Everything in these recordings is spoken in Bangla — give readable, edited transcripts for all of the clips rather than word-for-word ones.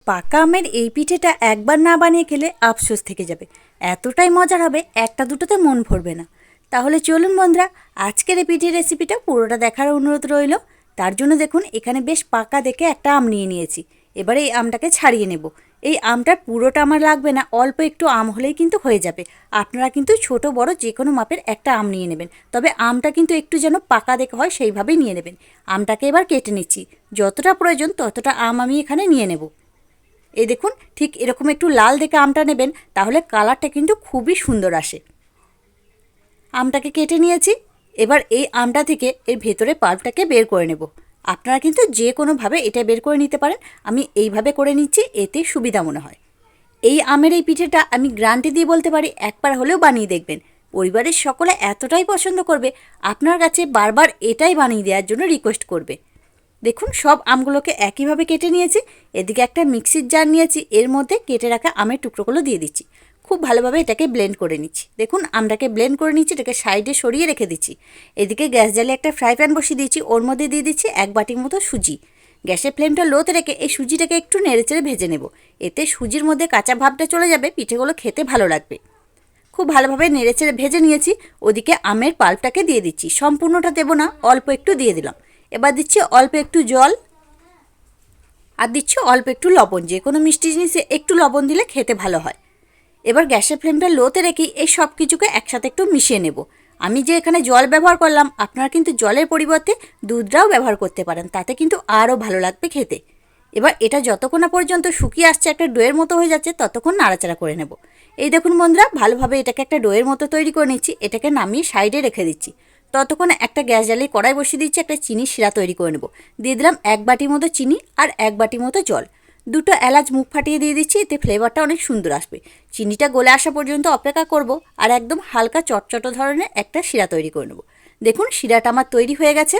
পাকা আমের এই পিঠেটা একবার না বানিয়ে খেলে আফসোস থেকে যাবে। এতটাই মজার হবে, একটা দুটোতে মন ভরবে না। তাহলে চলুন বন্ধুরা, আজকের এই পিঠের রেসিপিটা পুরোটা দেখার অনুরোধ রইল। তার জন্য দেখুন এখানে বেশ পাকা দেখে একটা আম নিয়ে নিয়েছি। এবারে এই আমটাকে ছাড়িয়ে নেব। এই আমটার পুরোটা আমার লাগবে না, অল্প একটু আম হলেই কিন্তু হয়ে যাবে। আপনারা কিন্তু ছোট বড় যে কোনো মাপের একটা আম নিয়ে নেবেন, তবে আমটা কিন্তু একটু যেন পাকা দেখে হয় সেইভাবেই নিয়ে নেবেন। আমটাকে এবার কেটে নিচ্ছি, যতটা প্রয়োজন ততটা আম আমি এখানে নিয়ে নেব। এই দেখুন ঠিক এরকম একটু লাল দেখে আমটা নেবেন, তাহলে কালারটা কিন্তু খুবই সুন্দর আসে। আমটাকে কেটে নিয়েছি, এবার এই আমটা থেকে এর ভেতরে পাল্পটাকে বের করে নেব। আপনারা কিন্তু যে কোনোভাবে এটা বের করে নিতে পারেন, আমি এইভাবে করে নিচ্ছি, এতে সুবিধা মনে হয়। এই আমের এই পিঠেটা আমি গ্যারান্টি দিয়ে বলতে পারি, একবার হলেও বানিয়ে দেখবেন। পরিবারের সকলে এতটাই পছন্দ করবে, আপনার কাছে বারবার এটাই বানিয়ে দেওয়ার জন্য রিকোয়েস্ট করবে। দেখুন সব আমগুলোকে একইভাবে কেটে নিয়েছি। এদিকে একটা মিক্সির জার নিয়েছি, এর মধ্যে কেটে রাখা আমের টুকরোগুলো দিয়ে দিচ্ছি। খুব ভালোভাবে এটাকে ব্লেন্ড করে নিচ্ছি। দেখুন আমটাকে ব্লেন্ড করে নিচ্ছি, এটাকে সাইডে সরিয়ে রেখে দিচ্ছি। এদিকে গ্যাস জ্বালিয়ে একটা ফ্রাই প্যান বসিয়ে দিয়েছি, ওর মধ্যে দিয়ে দিচ্ছি 1 বাটির মতো সুজি। গ্যাসের ফ্লেমটা লোতে রেখে এই সুজিটাকে একটু নেড়েচেড়ে ভেজে নেব। এতে সুজির মধ্যে কাঁচা ভাবটা চলে যাবে, পিঠেগুলো খেতে ভালো লাগবে। খুব ভালোভাবে নেড়েচেড়ে ভেজে নিয়েছি। ওদিকে আমের পাল্পটাকে দিয়ে দিচ্ছি, সম্পূর্ণটা দেবো না, অল্প একটু দিয়ে দিলাম। এবার দিচ্ছি অল্প একটু জল, আর দিচ্ছি অল্প একটু লবণ। যে কোনো মিষ্টি জিনিসে একটু লবণ দিলে খেতে ভালো হয়। এবার গ্যাসের ফ্লেমটা লোতে রেখে এই সব কিছুকে একসাথে একটু মিশিয়ে নেব। আমি যে এখানে জল ব্যবহার করলাম, আপনারা কিন্তু জলের পরিবর্তে দুধটাও ব্যবহার করতে পারেন, তাতে কিন্তু আরও ভালো লাগবে খেতে। এবার এটা যতক্ষণ না পর্যন্ত শুকিয়ে আসছে, একটা ডোয়ের মতো হয়ে যাচ্ছে, ততক্ষণ নাড়াচাড়া করে নেব। এই দেখুন বন্ধুরা, ভালোভাবে এটাকে একটা ডোয়ের মতো তৈরি করে নিচ্ছি। এটাকে নামিয়ে সাইডে রেখে দিচ্ছি। ততক্ষণ একটা গ্যাস জ্বালিয়ে কড়াই বসিয়ে দিচ্ছি, একটা চিনির শিরা তৈরি করে নেব। দিয়ে দিলাম 1 বাটির মতো চিনি আর 1 বাটির মতো জল। 2টো এলাচ মুখ ফাটিয়ে দিয়ে দিচ্ছি, এতে ফ্লেভারটা অনেক সুন্দর আসবে। চিনিটা গলে আসা পর্যন্ত অপেক্ষা করব, আর একদম হালকা চটচট ধরনের একটা শিরা তৈরি করে নেব। দেখুন শিরাটা আমার তৈরি হয়ে গেছে।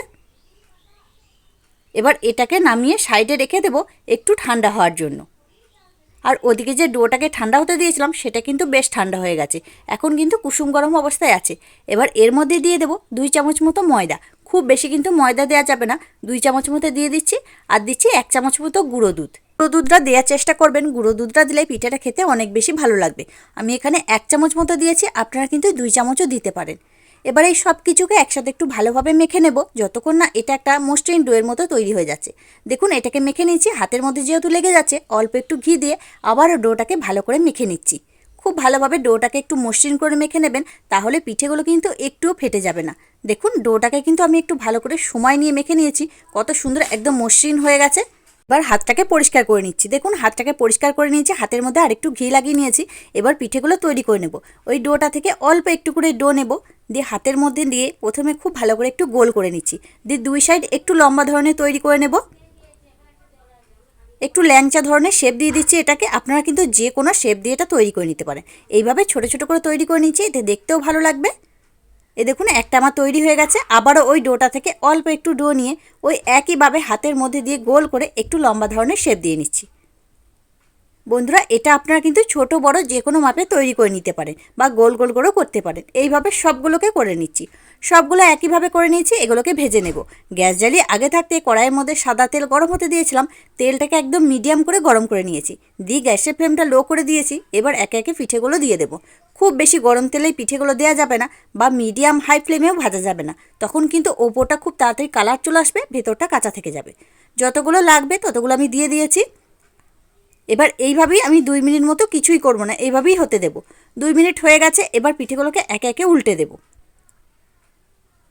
এবার এটাকে নামিয়ে সাইডে রেখে দেব একটু ঠান্ডা হওয়ার জন্য। আর ওদিকে যে ডোটাকে ঠান্ডা হতে দিয়েছিলাম, সেটা কিন্তু বেশ ঠান্ডা হয়ে গেছে, এখন কিন্তু কুসুম গরম অবস্থায় আছে। এবার এর মধ্যে দিয়ে দেবো 2 চামচ মতো ময়দা। খুব বেশি কিন্তু ময়দা দেওয়া যাবে না, 2 চামচ মতো দিয়ে দিচ্ছি। আর দিচ্ছি 1 চামচ মতো গুঁড়ো দুধ। গুঁড়ো দুধটা দেওয়ার চেষ্টা করবেন, গুঁড়ো দুধটা দিলে পিঠাটা খেতে অনেক বেশি ভালো লাগবে। আমি এখানে 1 চামচ মতো দিয়েছি, আপনারা কিন্তু 2 চামচও দিতে পারেন। এবার এই সব কিছুকে একসাথে একটু ভালোভাবে মেখে নেব, যতক্ষণ না এটা একটা মসৃণ ডোয়ের মতো তৈরি হয়ে যাচ্ছে। দেখুন এটাকে মেখে নিচ্ছি, হাতের মধ্যে যেহেতু লেগে যাচ্ছে, অল্প একটু ঘি দিয়ে আবারও ডোটাকে ভালো করে মেখে নিচ্ছি। খুব ভালোভাবে ডোটাকে একটু মসৃণ করে মেখে নেবেন, তাহলে পিঠেগুলো কিন্তু একটুও ফেটে যাবে না। দেখুন ডোটাকে কিন্তু আমি একটু ভালো করে সময় নিয়ে মেখে নিয়েছি, কত সুন্দর একদম মসৃণ হয়ে গেছে। এবার হাতটাকে পরিষ্কার করে নিচ্ছি। দেখুন হাতটাকে পরিষ্কার করে নিয়েছি, হাতের মধ্যে আরেকটু ঘি লাগিয়ে নিয়েছি। এবার পিঠেগুলো তৈরি করে নেব। ওই ডোটা থেকে অল্প একটু করে ডো নেব, দিয়ে হাতের মধ্যে দিয়ে প্রথমে খুব ভালো করে একটু গোল করে নিচ্ছি, দিয়ে 2 সাইড একটু লম্বা ধরনের তৈরি করে নেব। একটু ল্যাংচা ধরনের শেপ দিয়ে দিচ্ছি এটাকে, আপনারা কিন্তু যে কোনো শেপ দিয়ে এটা তৈরি করে নিতে পারেন। এইভাবে ছোট ছোট করে তৈরি করে নিচ্ছি, এতে দেখতেও ভালো লাগবে। এ দেখুন একটা আমার তৈরি হয়ে গেছে। আবারও ওই ডোটা থেকে অল্প একটু ডো নিয়ে ওই একইভাবে হাতের মধ্যে দিয়ে গোল করে একটু লম্বা ধরনের শেপ দিয়ে নিচ্ছি। বন্ধুরা এটা আপনারা কিন্তু ছোট বড় যে কোনো মাপে তৈরি করে নিতে পারেন, বা গোল গোল করেও করতে পারেন। এইভাবে সবগুলোকে করে নিচ্ছি। সবগুলো একইভাবে করে নিয়েছি, এগুলোকে ভেজে নেব। গ্যাস জ্বালিয়ে আগে থাকতে কড়াইয়ের মধ্যে সাদা তেল গরম হতে দিয়েছিলাম, তেলটাকে একদম মিডিয়াম করে গরম করে নিয়েছি, দিয়ে গ্যাসের ফ্লেমটা লো করে দিয়েছি। এবার একে একে পিঠেগুলো দিয়ে দেবো। খুব বেশি গরম তেলেই পিঠেগুলো দেওয়া যাবে না, বা মিডিয়াম হাই ফ্লেমেও ভাজা যাবে না, তখন কিন্তু ওপরটা খুব তাড়াতাড়ি কালার চলে আসবে, ভেতরটা কাঁচা থেকে যাবে। যতগুলো লাগবে ততগুলো আমি দিয়ে দিয়েছি। এবার এইভাবেই আমি 2 মিনিট মতো কিছুই করব না, এইভাবেই হতে দেব। 2 মিনিট হয়ে গেছে, এবার পিঠেগুলোকে একে একে উল্টে দেব।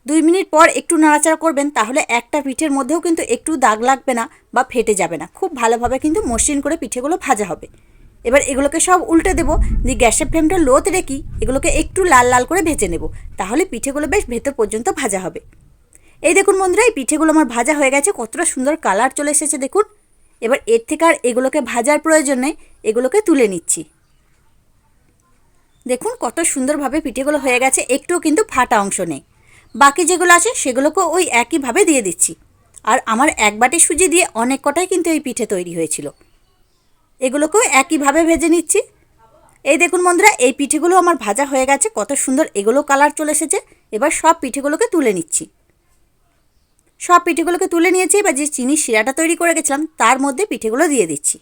2 মিনিট পর একটু নাড়াচাড়া করবেন, তাহলে একটা পিঠের মধ্যেও কিন্তু একটু দাগ লাগবে না বা ফেটে যাবে না। খুব ভালোভাবে কিন্তু মসৃণ করে পিঠেগুলো ভাজা হবে। এবার এগুলোকে সব উল্টে দেবো, দিয়ে গ্যাসের ফ্লেমটা লোতে রেখে এগুলোকে একটু লাল লাল করে ভেজে নেব, তাহলে পিঠেগুলো বেশ ভেতর পর্যন্ত ভাজা হবে। এই দেখুন বন্ধুরা, এই পিঠেগুলো আমার ভাজা হয়ে গেছে, কতটা সুন্দর কালার চলে এসেছে দেখুন। এবার এর থেকে আর এগুলোকে ভাজার প্রয়োজন নেই, এগুলোকে তুলে নিচ্ছি। দেখুন কত সুন্দরভাবে পিঠেগুলো হয়ে গেছে, একটুও কিন্তু ফাটা অংশ নেই। বাকি যেগুলো আছে সেগুলোকেও ওই একইভাবে দিয়ে দিচ্ছি। আর আমার 1 বাটি সুজি দিয়ে অনেক কটাই কিন্তু এই পিঠে তৈরি হয়েছিল। এগুলোকেও একইভাবে ভেজে নিচ্ছি। এই দেখুন বন্ধুরা, এই পিঠেগুলো আমার ভাজা হয়ে গেছে, কত সুন্দর এগুলো কালার চলে এসেছে। এবার সব পিঠেগুলোকে তুলে নিচ্ছি। সব পিঠেগুলোকে তুলে নিয়েছি, এবার যে চিনির শিরাটা তৈরি করে গেছিলাম তার মধ্যে পিঠেগুলো দিয়ে দিচ্ছি।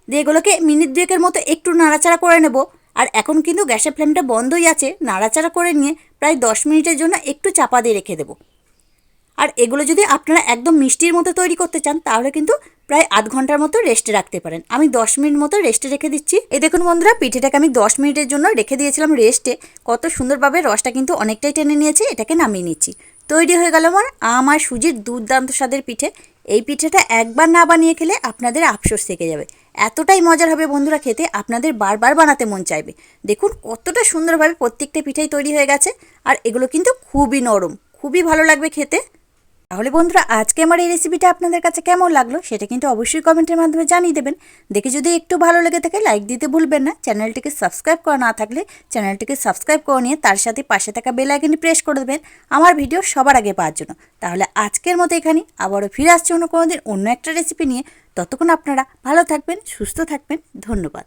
দিয়ে এগুলোকে মিনিট 2 মতো একটু নাড়াচাড়া করে নেব। আর এখন কিন্তু গ্যাসের ফ্লেমটা বন্ধই আছে, নাড়াচাড়া করে নিয়ে প্রায় 10 মিনিটের জন্য একটু চাপা দিয়ে রেখে দেবো। আর এগুলো যদি আপনারা একদম মিষ্টির মতো তৈরি করতে চান তাহলে কিন্তু প্রায় আধ ঘন্টার মতো রেস্টে রাখতে পারেন। আমি 10 মিনিট মতো রেস্টে রেখে দিচ্ছি। এই দেখুন বন্ধুরা, পিঠেটাকে আমি 10 মিনিটের জন্য রেখে দিয়েছিলাম রেস্টে। কত সুন্দরভাবে রসটা কিন্তু অনেকটাই টেনে নিয়েছে। এটাকে নামিয়ে নিচ্ছি। তৈরি হয়ে গেল আমার সুজির দুর্দান্ত স্বাদের পিঠে। এই পিঠেটা একবার না বানিয়ে খেলে আপনাদের আফসোস থেকে যাবে। এতটাই মজার হবে বন্ধুরা খেতে, আপনাদের বারবার বানাতে মন চাইবে। দেখুন কতটা সুন্দরভাবে প্রত্যেকটা পিঠাই তৈরি হয়ে গেছে। আর এগুলো কিন্তু খুবই নরম, খুবই ভালো লাগবে খেতে। তাহলে বন্ধুরা, আজকে আমার এই রেসিপিটা আপনাদের কাছে কেমন লাগলো সেটা কিন্তু অবশ্যই কমেন্টের মাধ্যমে জানিয়ে দেবেন। দেখে যদি একটু ভালো লেগে থাকে লাইক দিতে ভুলবেন না। চ্যানেলটিকে সাবস্ক্রাইব করা না থাকলে চ্যানেলটিকে সাবস্ক্রাইব করে নিয়ে তার সাথে পাশে থাকা বেল আইকনটি প্রেস করে দেবেন আমার ভিডিও সবার আগে পাওয়ার জন্য। তাহলে আজকের মতো এখানেই, আবারও ফিরে আসছে অন্য কোনো দিন অন্য একটা রেসিপি নিয়ে। ততক্ষণ আপনারা ভালো থাকবেন, সুস্থ থাকবেন। ধন্যবাদ।